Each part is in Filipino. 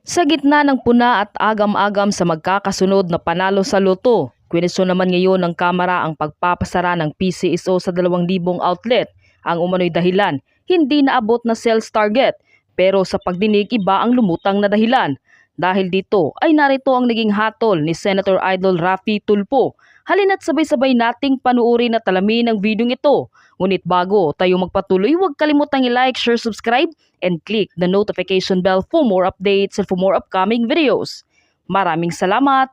Sa gitna ng puna at agam-agam sa magkakasunod na panalo sa Lotto, kwestiyon naman ngayon ng Kamara ang pagpapasara ng Pcso sa 2,000 outlet. Ang umano'y dahilan, hindi naabot na sales target, pero sa pagdinig iba ang lumutang na dahilan. Dahil dito ay narito ang naging hatol ni Senator Idol Raffy Tulfo. Halina't sabay-sabay nating panuorin at alamin ang videong ito. Ngunit bago tayo magpatuloy, huwag kalimutang i-like, share, subscribe, and click the notification bell for more updates and for more upcoming videos. Maraming salamat!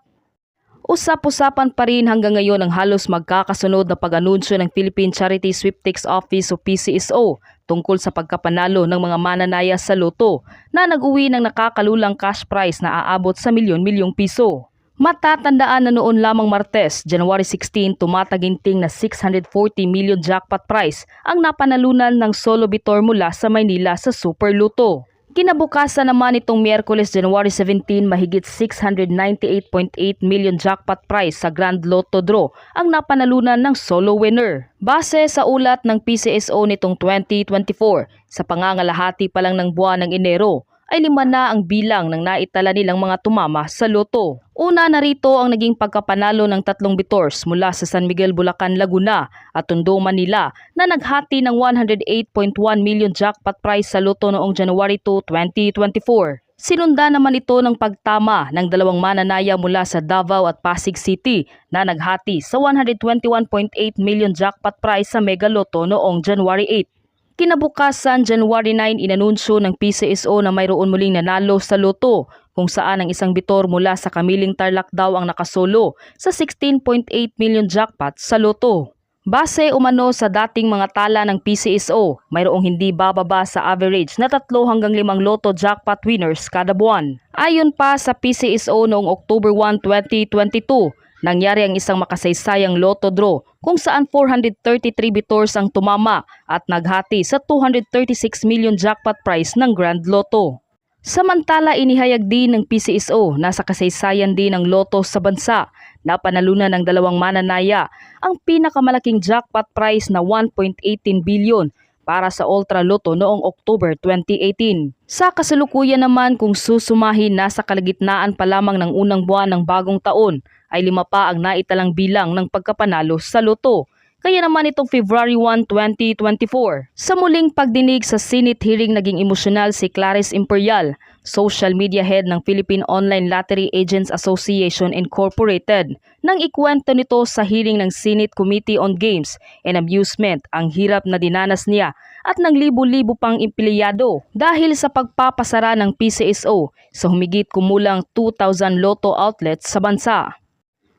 Usap-usapan pa rin hanggang ngayon ang halos magkakasunod na pag-anunsyo ng Philippine Charity Sweepstakes Office o Pcso tungkol sa pagkapanalo ng mga mananaya sa Lotto na nag-uwi ng nakakalulang cash prize na aabot sa milyon-milyong piso. Matatandaan na noon lamang Martes, January 16, tumataginting na 640 million jackpot prize ang napanalunan ng solo bitor mula sa Maynila sa Super Lotto. Kinabukasan naman itong Miyerkules, January 17, mahigit 698.8 million jackpot prize sa Grand Lotto draw ang napanalunan ng solo winner. Base sa ulat ng Pcso nitong 2024, sa pangangalahati pa lang ng buwan ng Enero, ay 5 na ang bilang ng naitala nilang mga tumama sa Lotto. Una narito ang naging pagkapanalo ng 3 bitors mula sa San Miguel, Bulacan, Laguna at Tondo, Manila na naghati ng 108.1 million jackpot prize sa Lotto noong January 2, 2024. Sinunda naman ito ng pagtama ng 2 mananaya mula sa Davao at Pasig City na naghati sa 121.8 million jackpot prize sa Mega Lotto noong January 8. Kinabukasan, January 9, inanunsyo ng Pcso na mayroon muling nanalo sa Lotto kung saan ang isang bitor mula sa Kamiling Tarlac daw ang nakasolo sa 16.8 million jackpot sa Lotto. Base umano sa dating mga tala ng Pcso, mayroong hindi bababa sa average na 3 hanggang 5 Lotto jackpot winners kada buwan. Ayon pa sa Pcso noong October 1, 2022, nangyari ang isang makasaysayang Lotto draw kung saan 433 bitors ang tumama at naghati sa 236 million jackpot prize ng Grand Lotto. Samantala, inihayag din ng Pcso na sa kasaysayan din ng Lotto sa bansa na panalunan ng 2 mananaya ang pinakamalaking jackpot prize na 1.18 billion para sa Ultra Lotto noong October 2018. Sa kasalukuyan naman, kung susumahin, nasa kalagitnaan pa lamang ng unang buwan ng bagong taon ay 5 pa ang naitalang bilang ng pagkapanalo sa Lotto. Kaya naman itong February 1, 2024. Sa muling pagdinig sa Senate hearing, naging emosyonal si Clarice Imperial, social media head ng Philippine Online Lottery Agents Association Incorporated, nang ikwento nito sa hearing ng Senate Committee on Games and Amusement ang hirap na dinanas niya at ng libo-libo pang empleyado dahil sa pagpapasara ng Pcso sa humigit kumulang 2,000 Lotto outlets sa bansa.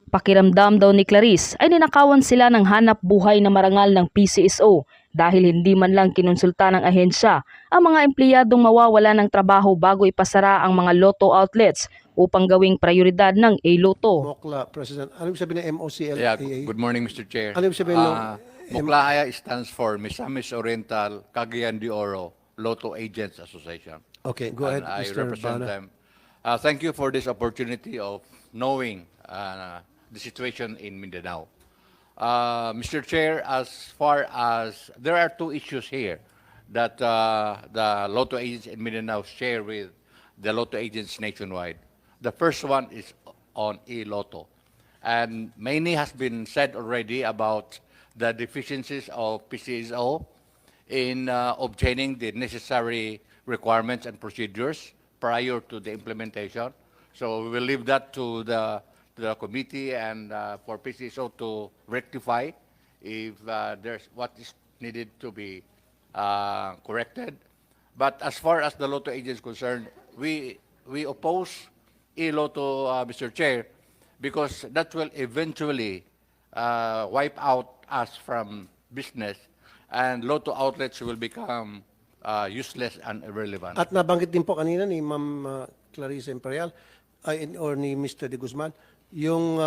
Pakiramdam daw ni Clarice ay ninakawan sila ng hanap buhay na marangal ng Pcso dahil hindi man lang kinonsulta ng ahensya ang mga empleyadong mawawala ng trabaho bago ipasara ang mga Lotto outlets upang gawing prioridad ng A-Lotto. Mokla, President. Ano yung sabihin ng MOCLAA? Yeah, good morning, Mr. Chair. Ano yung sabihin ng MOCLAA stands for Misamis Oriental Cagayan de Oro Lotto Agents Association. Okay, go ahead, And I Mr. represent Bana. them. Thank you for this opportunity of knowing the situation in Mindanao. Mr. Chair, as far as there are 2 issues here that the Lotto agents in Mindanao share with the Lotto agents nationwide. The first one is on e-Lotto. And many has been said already about the deficiencies of Pcso in obtaining the necessary requirements and procedures prior to the implementation. So we will leave that to the committee and for Pcso to rectify if there's what is needed to be corrected. But as far as the Lotto agents concerned, we oppose e-Lotto, Mr. Chair, because that will eventually wipe out us from business and Lotto outlets will become useless and irrelevant. At nabanggit din po kanina ni Ma'am Clarice Imperial or ni Mr. De Guzman, yung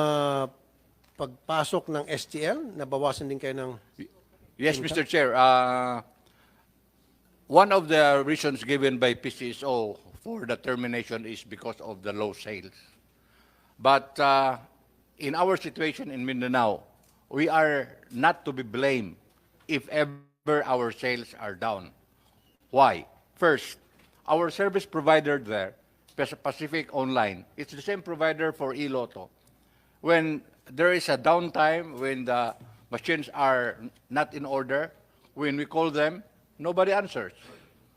pagpasok ng STL, nabawasan din kayo ng... Yes, Mr. Chair. One of the reasons given by Pcso for the termination is because of the low sales. But in our situation in Mindanao, we are not to be blamed if ever our sales are down. Why? First, our service provider there Pacific Online. It's the same provider for eLotto. When there is a downtime, when the machines are not in order, when we call them, nobody answers.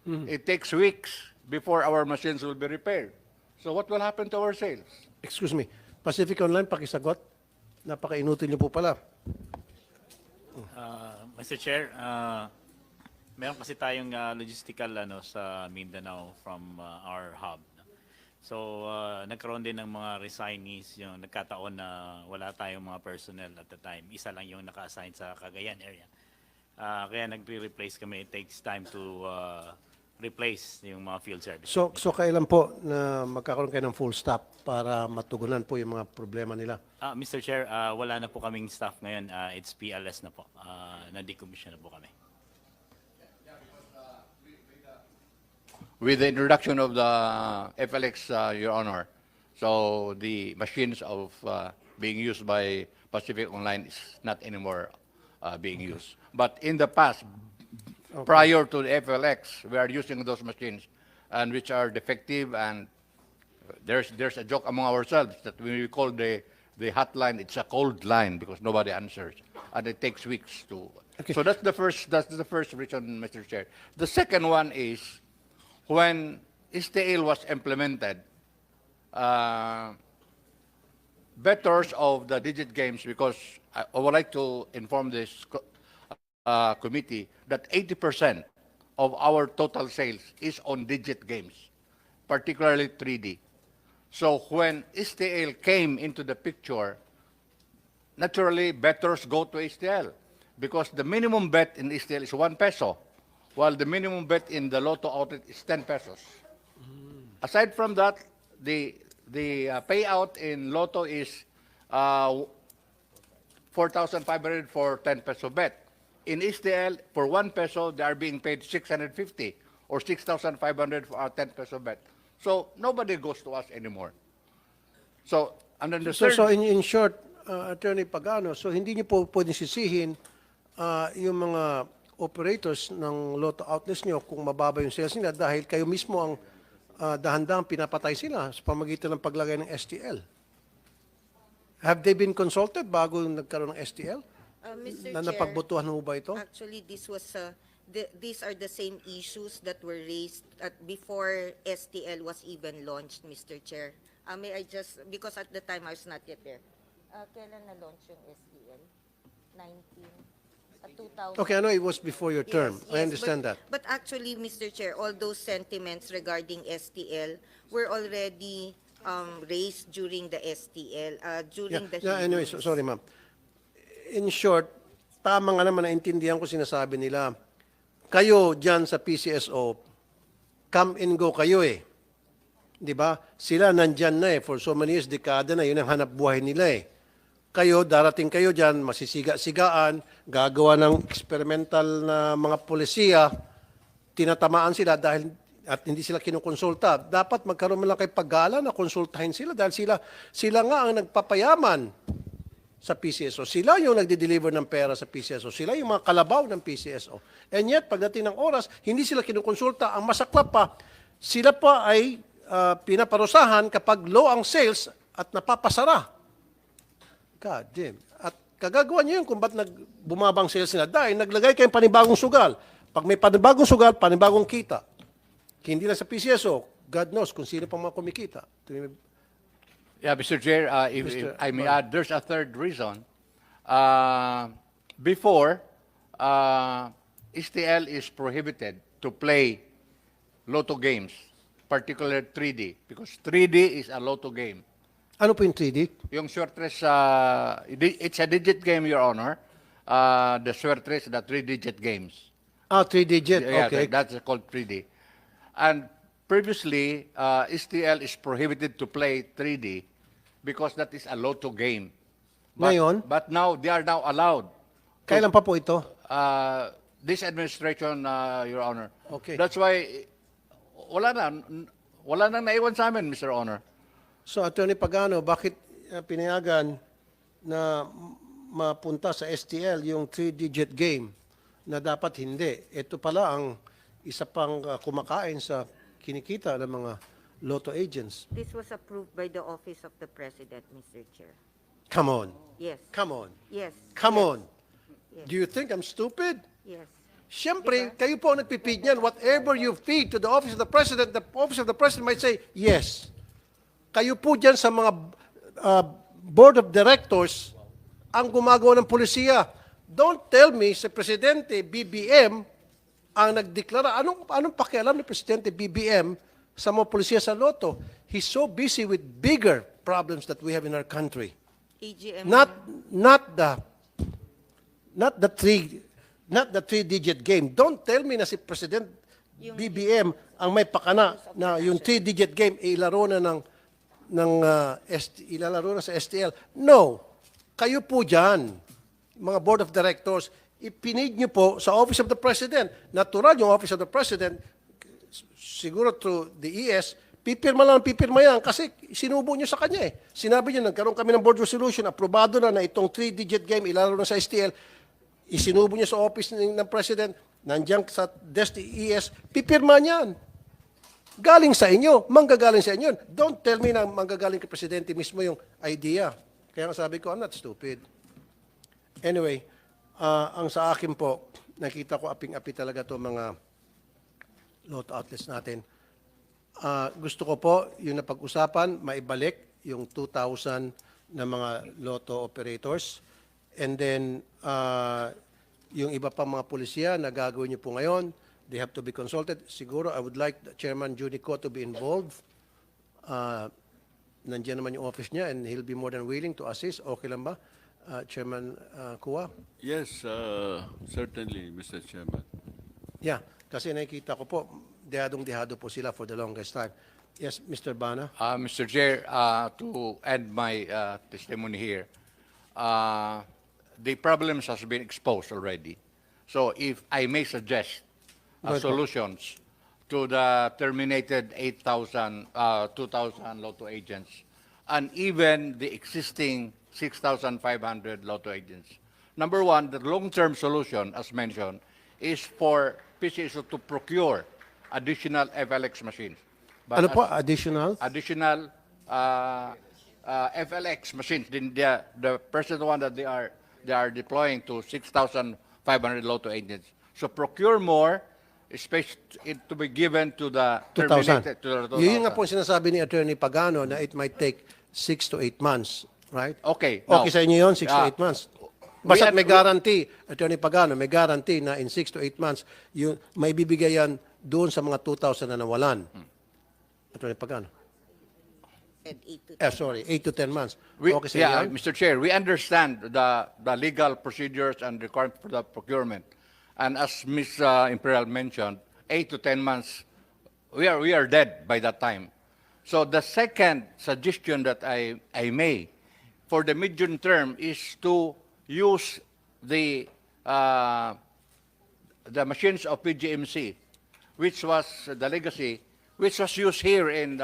It takes weeks before our machines will be repaired. So what will happen to our sales? Excuse me. Pacific Online, pakisagot. Napaka-inutil niyo po pala. Mr. Chair, meron kasi tayong logistical sa Mindanao from our hub. So, nagkaroon din ng mga resignees, yung nagkataon na wala tayong mga personnel at the time. Isa lang yung naka-assign sa Cagayan area. Kaya nagre-replace kami. It takes time to replace yung mga field service. So kailan po na magkakaroon kayo ng full staff para matugunan po yung mga problema nila? Mr. Chair, wala na po kaming staff ngayon. It's PLS na po. Na-decommission na po kami. With the introduction of the FLX, Your Honor, so the machines of being used by Pacific Online is not anymore being used. But in the past, prior to the FLX, we are using those machines, and which are defective. And there's a joke among ourselves that when we call the hotline, it's a cold line because nobody answers, and it takes weeks to. Okay. So that's the first reason, Mr. Chair. The second one is when STL was implemented, bettors of the digit games, because I would like to inform this committee that 80% of our total sales is on digit games, particularly 3D. So when STL came into the picture, naturally bettors go to STL because the minimum bet in STL is 1 peso, while the minimum bet in the Lotto outlet is 10 pesos. Aside from that, the payout in Lotto is 4,500 for 10 peso bet. In STL, for 1 peso, they are being paid 650 or 6,500 for our 10 peso bet. So nobody goes to us anymore. So, and then the third, So in short, Attorney Pagano, so hindi niyo po pwedeng sisihin yung mga operators ng Lotto outlets niyo kung mababa yung sales nila dahil kayo mismo ang dahan-dahan pinapatay sila sa pamagitan ng paglagay ng STL. Have they been consulted bago nagkaroon ng STL? Mr. Na Chair, napagbutuhan mo ba ito? actually this was these are the same issues that were raised before STL was even launched, Mr. Chair. May I just, because at the time I was not yet there. Kailan na-launch yung STL? 2000. Okay, I know it was before your term. Yes, I yes, understand that. But actually, Mr. Chair, all those sentiments regarding STL were already raised during the STL, during the Anyway, hearings. sorry ma'am. In short, tama nga naman naintindihan ko sinasabi nila. Kayo dyan sa PCSO, come and go kayo eh. Di ba? Sila nandyan na eh. For so many years, dekada na. Yun ang hanap buhay nila eh. Kayo, darating kayo dyan, masisiga-sigaan, gagawa ng experimental na mga polisiya, tinatamaan sila dahil at hindi sila kinukonsulta. Dapat magkaroon man lang kayo paggala na konsultahin sila dahil sila nga ang nagpapayaman sa PCSO. Sila yung nagde-deliver ng pera sa PCSO. Sila yung mga kalabaw ng PCSO. And yet, pagdating ng oras, hindi sila kinukonsulta. Ang masaklap pa, sila pa ay pinaparusahan kapag low ang sales at napapasara. God damn. At kagagawa niyo yun kung ba't bumabang sales nila. Dahil naglagay kayong panibagong sugal. Pag may panibagong sugal, panibagong kita. Hindi lang sa PCSO, God knows kung sino pang mga kumikita. yeah, Mr. Chair, if I may add, there's a third reason. Before, STL is prohibited to play Lotto games, particularly 3D, because 3D is a Lotto game. Ano po yung 3D? Yung Swertres, it's a digit game, Your Honor. The Swertres, the 3-digit games. 3-digit. Yeah, Okay. that's called 3D. And previously, STL is prohibited to play 3D because that is a Lotto game. Ngayon? But now, they are now allowed. Kailan pa po ito? This administration, Your Honor. Okay. That's why, wala nang naiwan sa amin, Mr. Honor. So, Attorney Pagano, bakit pinayagan na mapunta sa STL yung 3-digit game na dapat hindi? Ito pala ang isa pang kumakain sa kinikita ng mga Lotto agents. This was approved by the Office of the President, Mr. Chair. Come on. Yes. Come on. Yes. Come yes, on. Yes. Do you think I'm stupid? Yes. Siyempre, kayo po ang nagpipid niyan. Whatever you feed to the Office of the President might say, yes. Kayo po dyan sa mga Board of Directors ang gumagawa ng polisiya. Don't tell me si Presidente BBM ang nagdeklara. Anong pakialam ni Presidente BBM sa mga polisiya sa Lotto? He's so busy with bigger problems that we have in our country. AGM. Not the three-digit game. Don't tell me na si President BBM ang may pakana na yung three-digit game ilalaro na sa STL. No. Kayo po dyan, mga Board of Directors, ipinid nyo po sa Office of the President. Natural yung Office of the President, siguro through the ES, pipirma yan kasi sinubo nyo sa kanya eh. Sinabi nyo, nagkaroon kami ng board resolution, aprobado na itong three-digit game ilalaro na sa STL, isinubo nyo sa Office ng President, nandiyan sa desk ni ES, pipirma niyan. Galing sa inyo, manggagaling sa inyo. Don't tell me na manggagaling kay Presidente mismo yung idea. Kaya nga sabi ko, I'm not stupid. Anyway, ang sa akin po, nakita ko aping-api talaga to mga Lotto outlets natin. Gusto ko po, yung napag-usapan, maibalik yung 2,000 na mga Lotto operators. And then, yung iba pang mga pulisya na gagawin niyo po ngayon, they have to be consulted. Siguro, I would like Chairman Junico to be involved. Nandiyan naman yung office niya and he'll be more than willing to assist. Okay lang ba, Chairman Kua? Yes, certainly, Mr. Chairman. Yeah, kasi nakikita ko po, dehadong-dehado po sila for the longest time. Yes, Mr. Bana? Mr. Chair, to add my testimony here, the problems has been exposed already. So if I may suggest solutions to the terminated 2,000 Lotto agents and even the existing 6,500 Lotto agents. Number one, the long-term solution, as mentioned, is for Pcso to procure additional FLX machines. But Ano po, additional? additional FLX machines, the present one that they are deploying to 6,500 Lotto agents. So procure more, especially to be given to the 2,000. terminated to the 2,000. Yun nga po ang sinasabi ni Attorney Pagano na it might take 6 to 8 months, right? Okay. now, Okay sa inyo yun, 6 to 8 months. Basta may guarantee, Attorney Pagano, may guarantee na in 6 to 8 months, yun, may bibigay yan doon sa mga 2,000 na nawalan. Attorney Pagano. And 8 to 10. Sorry, 8 to 10 months. We, Okay sa yeah, inyo yan? Mr. Chair, we understand the legal procedures and requirements for the procurement. And as Ms. Imperial mentioned, 8 to 10 months, we are dead by that time. So the second suggestion that I made for the medium term is to use the machines of PGMC, which was the legacy, which was used here in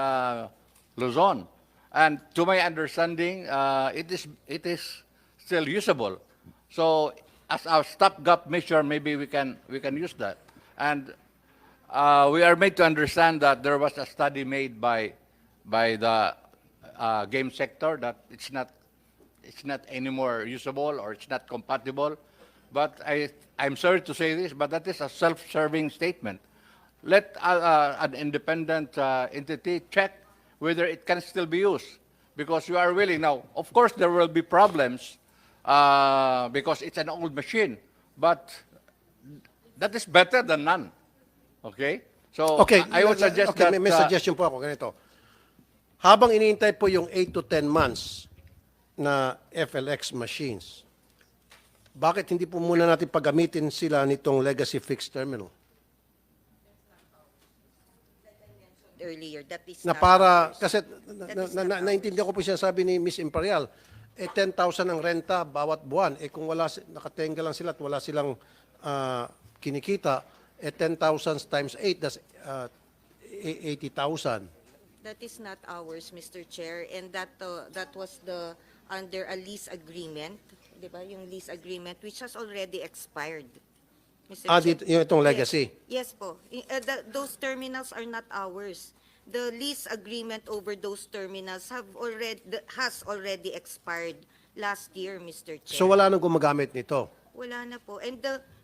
Luzon. And to my understanding, it is still usable. So as our stopgap measure, maybe we can use that. And we are made to understand that there was a study made by the game sector that it's not anymore usable or it's not compatible. But I'm sorry to say this, but that is a self-serving statement. Let an independent entity check whether it can still be used, because we are willing now. Of course, there will be problems because it's an old machine, but that is better than none. Okay? So Okay, I would suggest okay, that may suggestion po ako, ganito. Habang iniintay po yung 8 to 10 months na FLX machines, bakit hindi po muna natin paggamitin sila nitong legacy fixed terminal? Earlier, that is Na not para, ours. kasi naintindihan ko po siya sabi ni Miss Imperial, 10,000 ang renta bawat buwan. Kung nakatenga lang sila at wala silang kinikita, 10,000 times 8, that's 80,000. That is not ours, Mr. Chair, and that was under a lease agreement, di ba? Yung lease agreement which has already expired. Mr. Chair. Yung itong legacy. Yes po. Those terminals are not ours. the lease agreement over those terminals has already expired last year, Mr. Chair. So wala nang gumagamit nito. Wala na po. And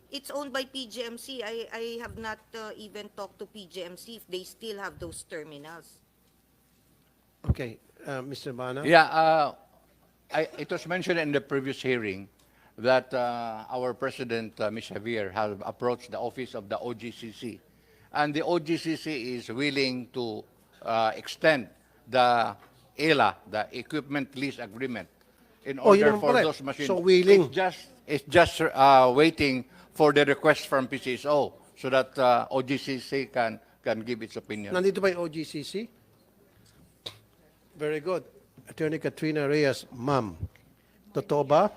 it's owned by PGMC. I have not even talked to PGMC if they still have those terminals. Okay, Mr. Bana? Yeah, it was mentioned in the previous hearing that our President, Ms. Javier, has approached the office of the OGCC. And the OGCC is willing to extend the ELA, the Equipment Lease Agreement, in Oh, yun order naman for pala. those machines. So willing. It's just waiting for the request from Pcso so that OGCC can give its opinion. Nandito ba yung OGCC? Very good. Attorney Katrina Reyes, ma'am. Totoo ba?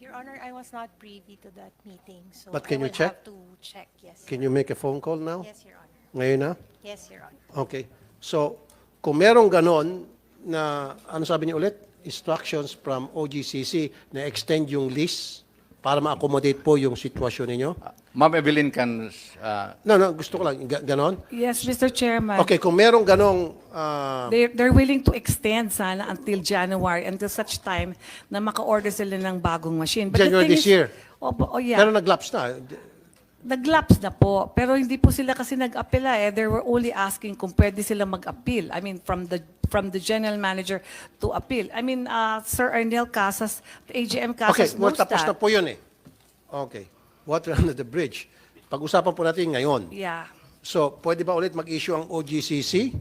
Your Honor, I was not privy to that meeting, so But can I you will check? have to check, yes. Can you make a phone call now? Yes, Your Honor. Ngayon na? Yes, Your Honor. Okay. So, kung merong ganon na, ano sabi niyo ulit? Instructions from OGCC na extend yung lease para ma-accommodate po yung sitwasyon ninyo? Ma'am Evelyn can... No, gusto ko lang. Ganon? Yes, Mr. Chairman. Okay, kung merong ganong... They're willing to extend sana until January, until such time na maka-order sila ng bagong machine. But the January thing this is- year. Oh, yeah. Pero nag-lapse na. Nag-lapse na po. Pero hindi po sila kasi nag-apela eh. They were only asking kung pwede sila mag-appeal. I mean, from the general manager to appeal. I mean, Sir Arnel Casas, AGM Okay, Casas well, knows tapos na that. po yun eh. Okay. Water under the bridge. Pag-usapan po natin ngayon. Yeah. So, pwede ba ulit mag-issue ang OGCC?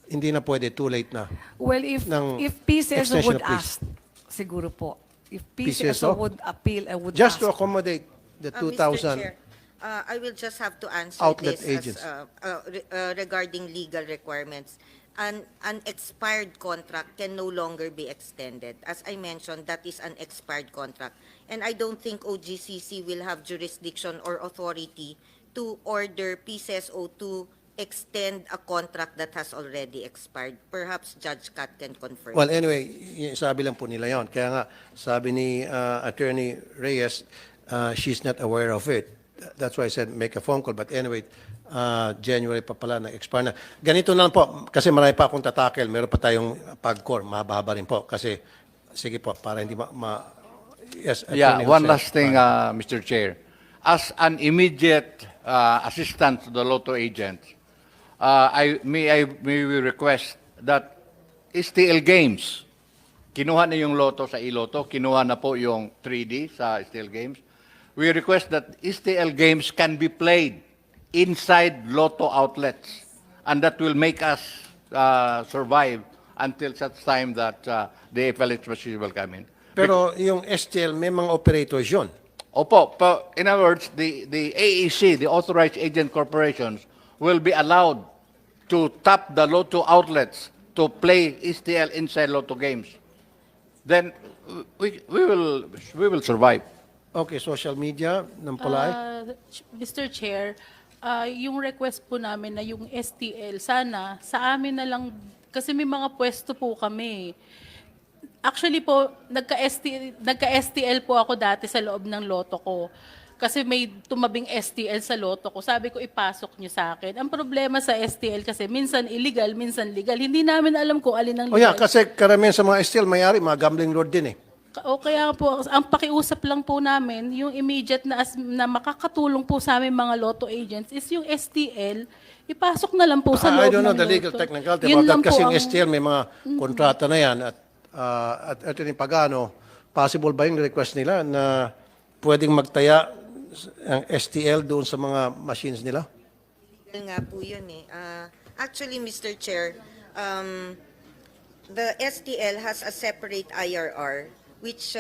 Hindi na pwede, too late na. Well, if ng Pcso extension would of lease. ask, siguro po. If Pcso? Pcso would appeal and would Just to ask. accommodate the Mr. 2,000. Chair, I will just have to answer outlet this agents. regarding legal requirements. An expired contract can no longer be extended. As I mentioned, that is an expired contract. And I don't think OGCC will have jurisdiction or authority to order Pcso to extend a contract that has already expired. Perhaps Judge Cat can confirm. Well, anyway, sabi lang po nila yon. Kaya nga, sabi ni Attorney Reyes, she's not aware of it. That's why I said make a phone call. But anyway, January pa pala na-expire na. Ganito na lang po, kasi marami pa akong tatakel. Meron pa tayong pag-core, mahaba rin po. Kasi, sige po, para hindi yes, Yeah, Attorney one Jose. last thing, Mr. Chair. As an immediate assistant to the Lotto agent, may we request that STL Games, kinuha na yung Lotto sa iLotto, kinuha na po yung 3D sa STL Games. We request that STL Games can be played inside Lotto outlets, and that will make us survive until such time that the FLH machine will come in. Pero yung STL, may mga operators yun. Opo, in other words, the AEC, the Authorized Agent Corporations, will be allowed to tap the Lotto outlets to play STL inside Lotto games. Then we will survive. Okay, social media ng Palay. Mr. Chair, yung request po namin na yung STL, sana sa amin na lang, kasi may mga pwesto po kami. Actually po, nagka-STL po ako dati sa loob ng Lotto ko. Kasi may tumabing STL sa Lotto ko. Sabi ko, ipasok nyo sa akin. Ang problema sa STL kasi minsan illegal, minsan legal. Hindi namin alam kung alin ang Oh yeah, legal. kasi karamihan sa mga STL, may-ari, mga gambling lord din eh. O kaya po, ang pakiusap lang po namin, yung immediate na makakatulong po sa aming mga Lotto agents is yung STL, ipasok na lang po sa I loob don't know ng the legal Lotto. technicality Yun about lang that kasi po yung ang- STL may mga kontrata na yan at Attorney Pagano, possible ba yung request nila na pwedeng magtaya ang STL doon sa mga machines nila? Legal nga po yun eh. Actually, Mr. Chair, the STL has a separate IRR which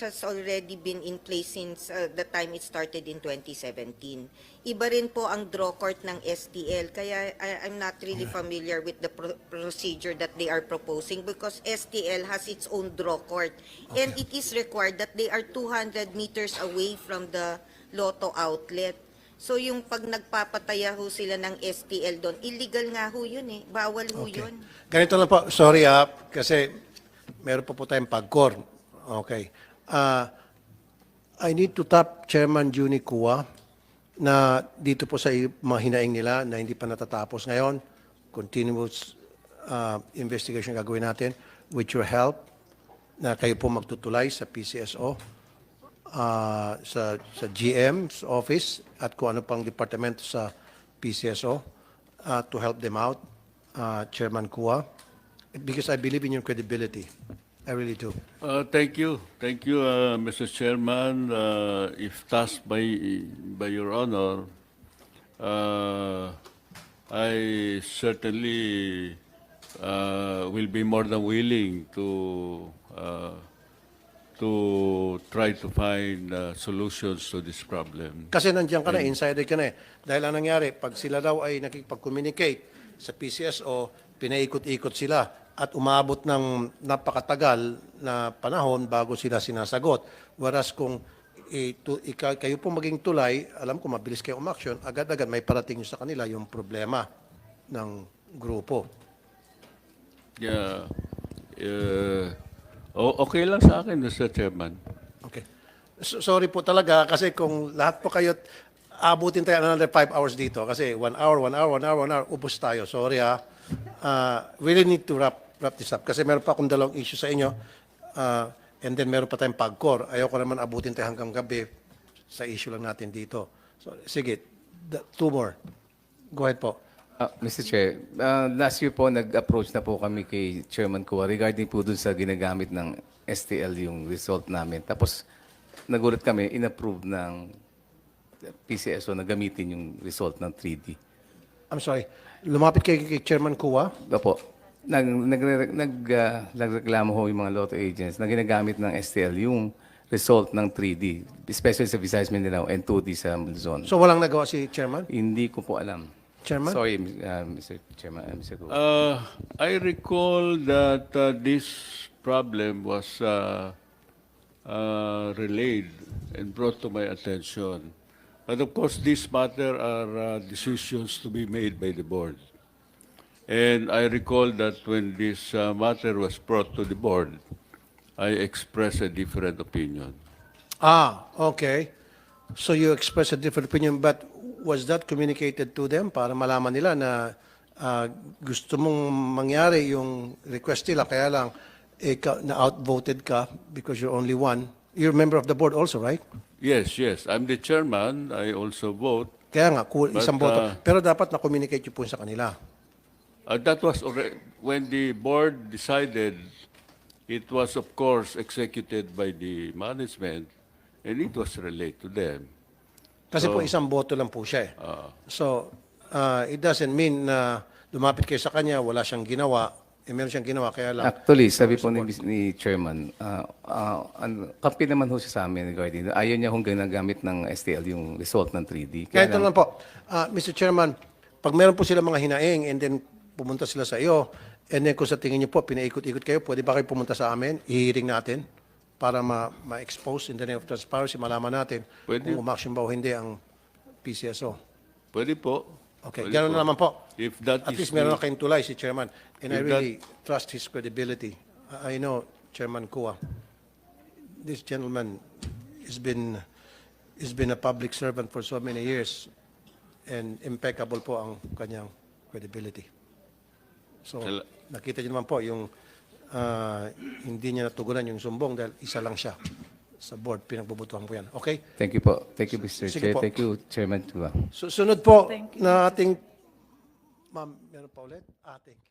has already been in place since the time it started in 2017. Iba rin po ang draw court ng STL, kaya I'm not really familiar with the procedure that they are proposing because STL has its own draw court. And it is required that they are 200 meters away from the Lotto outlet. So yung pag nagpapataya ho sila ng STL doon, illegal nga ho yun eh. Bawal ho yun. Ganito lang po, sorry kasi meron pa po tayong pag-core. Okay. I need to tap Chairman Juni Kua na dito po sa mga hinaing nila na hindi pa natatapos ngayon, continuous investigation gagawin natin with your help na kayo po magtutulay sa PCSO, sa GM's office at kung ano pang departamento sa PCSO to help them out, Chairman Kua, because I believe in your credibility. I really do. Thank you. Thank you, Mr. Chairman. If tasked by your honor, I certainly will be more than willing to try to find solutions to this problem. Kasi nandiyan ka na, insider ka na eh. Dahil ang nangyari, pag sila daw ay nakikipag-communicate sa PCSO, pinaikot-ikot sila at umabot ng napakatagal na panahon bago sila sinasagot. Whereas kung kayo po maging tulay, alam ko mabilis kayo umaksyon, agad-agad may parating sa kanila yung problema ng grupo. Yeah. Okay lang sa akin, Mr. Chairman. Okay. Sorry po talaga kasi kung lahat po kayo abutin tayo another 5 hours dito kasi 1 hour, ubos tayo. Sorry ha. We really need to wrap this up kasi meron pa akong dalawang issue sa inyo and then meron pa tayong pag-core. Ayoko naman abutin tayo hanggang gabi sa issue lang natin dito. So, sige, 2 more. Go ahead po. Mr. Chair, last year po nag-approach na po kami kay Chairman Kua regarding po dun sa ginagamit ng STL yung result namin. Tapos nagulat kami, in-approve ng Pcso na gamitin yung result ng 3D. I'm sorry. Lumapit kay Chairman Kua. Opo. Nagreklamo ho yung mga Lotto agents na ginagamit ng STL yung result ng 3D, especially sa Visayas Mindanao and 2D sa Luzon. So walang nagawa si Chairman? Hindi ko po alam. Chairman? Sorry, Mr. Chairman, Mr. Kua. I recall that this problem was relayed and brought to my attention. But of course, this matter are decisions to be made by the board. And I recall that when this matter was brought to the board, I expressed a different opinion. Okay. So you expressed a different opinion, but was that communicated to them para malaman nila na gusto mong mangyari yung request nila, kaya lang na-outvoted ka because you're only one. You're a member of the board also, right? Yes. I'm the chairman. I also vote. Kaya nga, isang But, boto. Pero dapat na-communicate yun po sa kanila. That was already, when the board decided, it was of course executed by the management and it was relayed to them. Kasi po isang boto lang po siya eh. So, it doesn't mean na lumapit kayo sa kanya, wala siyang ginawa, meron siyang ginawa, kaya lang. Actually, sabi po ni Chairman, kampi naman ho siya sa amin regarding, ayaw niya kung ginagamit ng STL yung result ng 3D. Kaya ito lang po, Mr. Chairman, pag meron po sila mga hinaing and then pumunta sila sa iyo, and then kung sa tingin niyo po, pinaikot-ikot kayo, pwede ba kayo pumunta sa amin, ihiring natin para ma-expose in the name of transparency, malaman natin Pwede. kung umaksyon ba o hindi ang PCSO. Pwede po. Okay, Pwede gano'n po. na naman po. If that At is least meron the- na kayong tulay si Chairman. And I If really trust his credibility. I know, Chairman Kua, this gentleman has been a public servant for so many years and impeccable po ang kanyang credibility. So, nakita niyo naman po yung hindi niya natugunan yung sumbong dahil isa lang siya sa board. Pinagbubutuhan po yan. Okay? Thank you po. Thank you, Mr. Sige Chair. po. Thank you, Chairman Tua. Sunod po na ating... Ma'am, meron pa ulit? Thank you.